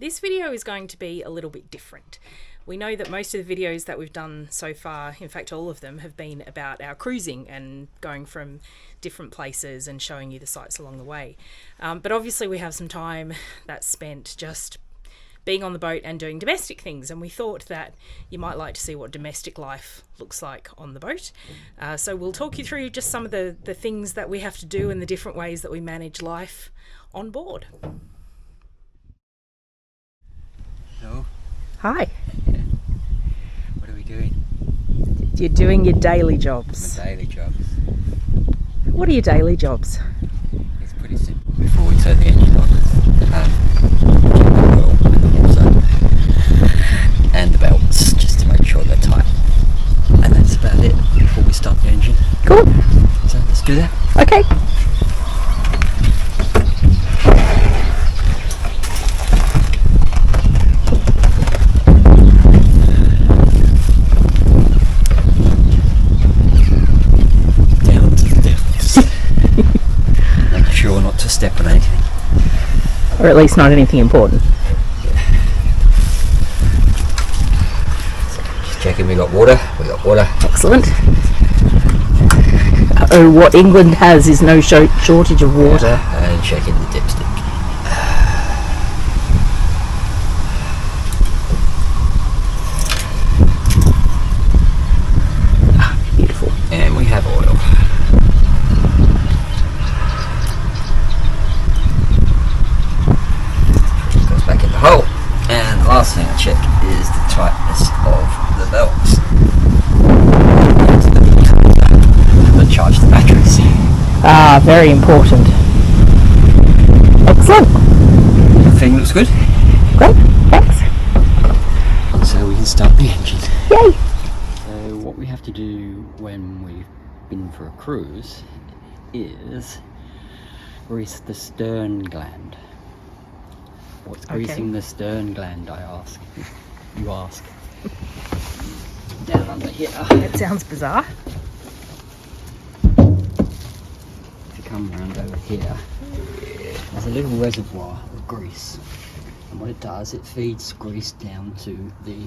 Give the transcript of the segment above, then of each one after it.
This video is going to be a little bit different. We know that most of the videos that we've done so far, in fact all of them, have been about our cruising and going from different places and showing you the sights along the way. But obviously we have some time that's spent just being on the boat and doing domestic things, and we thought that you might like to see what domestic life looks like on the boat. So we'll talk you through just some of the things that we have to do and the different ways that we manage life on board. Hello. Hi. What are we doing? You're doing your daily jobs. My daily jobs. What are your daily jobs? It's pretty simple. Before we turn the engine on, check the oil and the water and the belts, just to make sure they're tight. And that's about it before we start the engine. Cool. So let's do that. Okay. Down to the depths. Make sure not to step on anything. Or at least not anything important. Just checking we got water. We got water. Excellent. What England has is no shortage of water. And checking the dipstick. Beautiful. And we have oil. Goes back in the hole. And the last thing I check is the tightness of the belts. And charge the batteries. Ah, very important. Excellent. Everything looks good. Great. Thanks. So we can start the engine. Yay. So what we have to do when we've been for a cruise is grease the stern gland. What's greasing the stern gland, I ask? You ask. Down under here. That sounds bizarre. If you come around over here, there's a little reservoir of grease. And what it does, it feeds grease down to the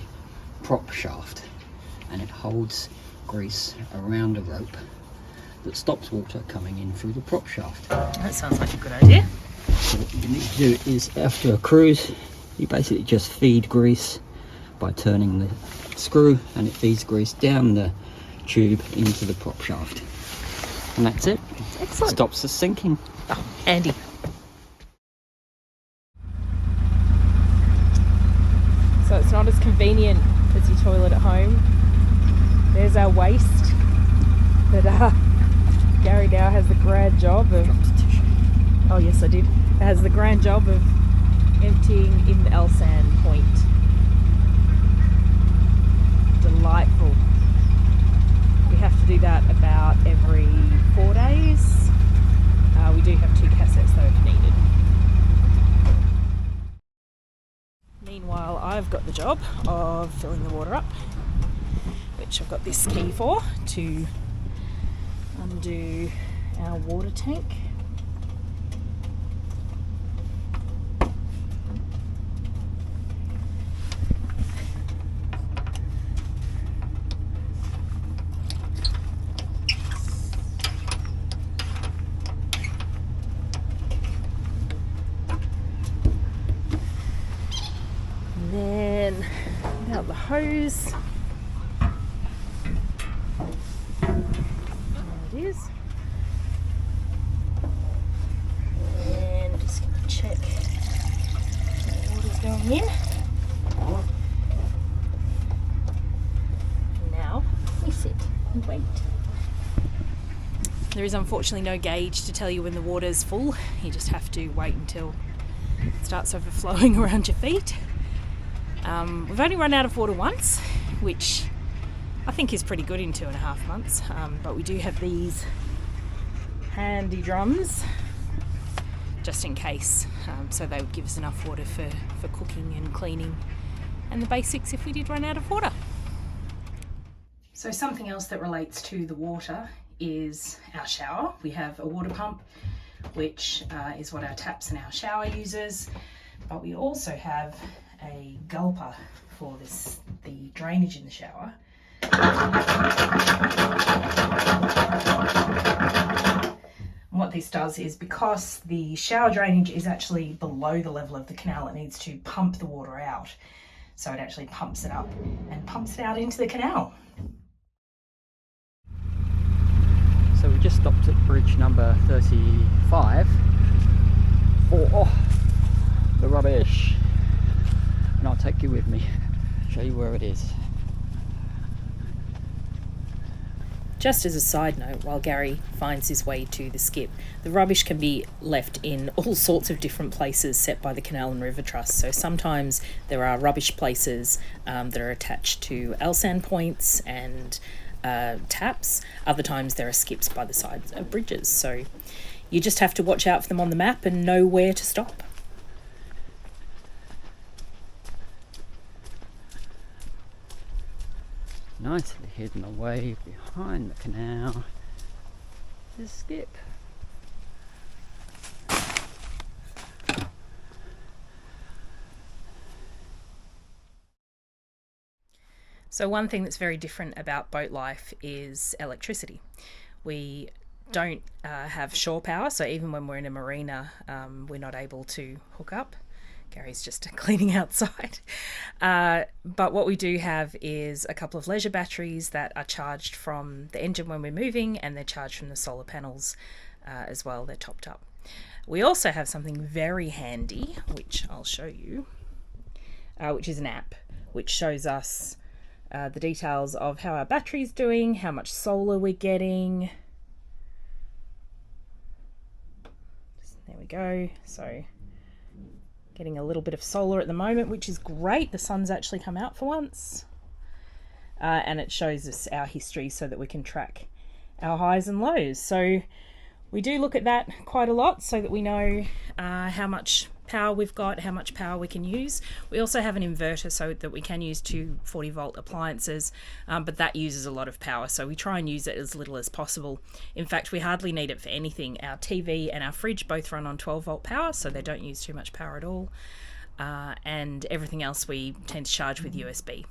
prop shaft. And it holds grease around a rope that stops water coming in through the prop shaft. That sounds like a good idea. So what you need to do is, after a cruise, you basically just feed grease by turning the screw, and it feeds grease down the tube into the prop shaft. And that's it. Excellent. Stops us sinking. Oh, handy. So it's not as convenient as your toilet at home. There's our waste. But Gary now has the grand job of... Oh yes, I did. It has the grand job of emptying in the Elsan point. Delightful. We have to do that about every 4 days. We do have 2 cassettes though if needed. Meanwhile, I've got the job of filling the water up, which I've got this key for, to undo our water tank. And then get out the hose. There it is. And just going to check the water's going in. And now we sit and wait. There is unfortunately no gauge to tell you when the water's full. You just have to wait until it starts overflowing around your feet. We've only run out of water once, which I think is pretty good in 2.5 months, but we do have these handy drums just in case, so they would give us enough water for cooking and cleaning and the basics if we did run out of water. So something else that relates to the water is our shower. We have a water pump, which is what our taps and our shower uses. But we also have a gulper for the drainage in the shower. And what this does is, because the shower drainage is actually below the level of the canal, it needs to pump the water out. So it actually pumps it up and pumps it out into the canal. So we just stopped at bridge number 35 for the rubbish. And I'll take you with me, show you where it is. Just as a side note, while Gary finds his way to the skip, the rubbish can be left in all sorts of different places set by the Canal and River Trust. So sometimes there are rubbish places that are attached to LSAN points and taps. Other times there are skips by the sides of bridges. So you just have to watch out for them on the map and know where to stop. Nicely hidden away behind the canal. The skip. So one thing that's very different about boat life is electricity. We don't have shore power, so even when we're in a marina, we're not able to hook up. Gary's just cleaning outside. But what we do have is a couple of leisure batteries that are charged from the engine when we're moving, and they're charged from the solar panels as well. They're topped up. We also have something very handy, which I'll show you, which is an app which shows us the details of how our battery's doing, how much solar we're getting. There we go. So getting a little bit of solar at the moment, which is great. The sun's actually come out for once. And it shows us our history so that we can track our highs and lows. So we do look at that quite a lot so that we know how much power we've got, how much power we can use. We also have an inverter so that we can use 240 volt appliances, but that uses a lot of power, so we try and use it as little as possible. In fact, we hardly need it for anything. Our TV and our fridge both run on 12 volt power, so they don't use too much power at all. And everything else we tend to charge with USB,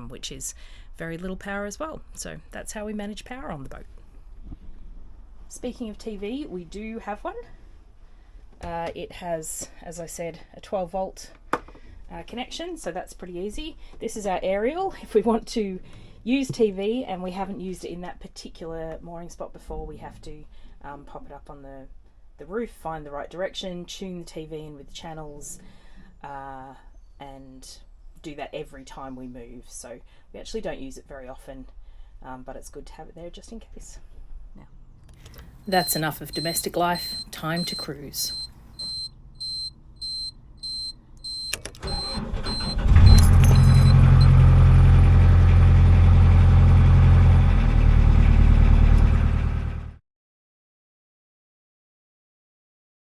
which is very little power as well. So that's how we manage power on the boat. Speaking of TV, we do have one. It has, as I said, a 12 volt connection, so that's pretty easy. This is our aerial. If we want to use TV and we haven't used it in that particular mooring spot before, we have to pop it up on the roof, find the right direction, tune the TV in with the channels, and do that every time we move. So we actually don't use it very often, but it's good to have it there just in case. Now, that's enough of domestic life. Time to cruise.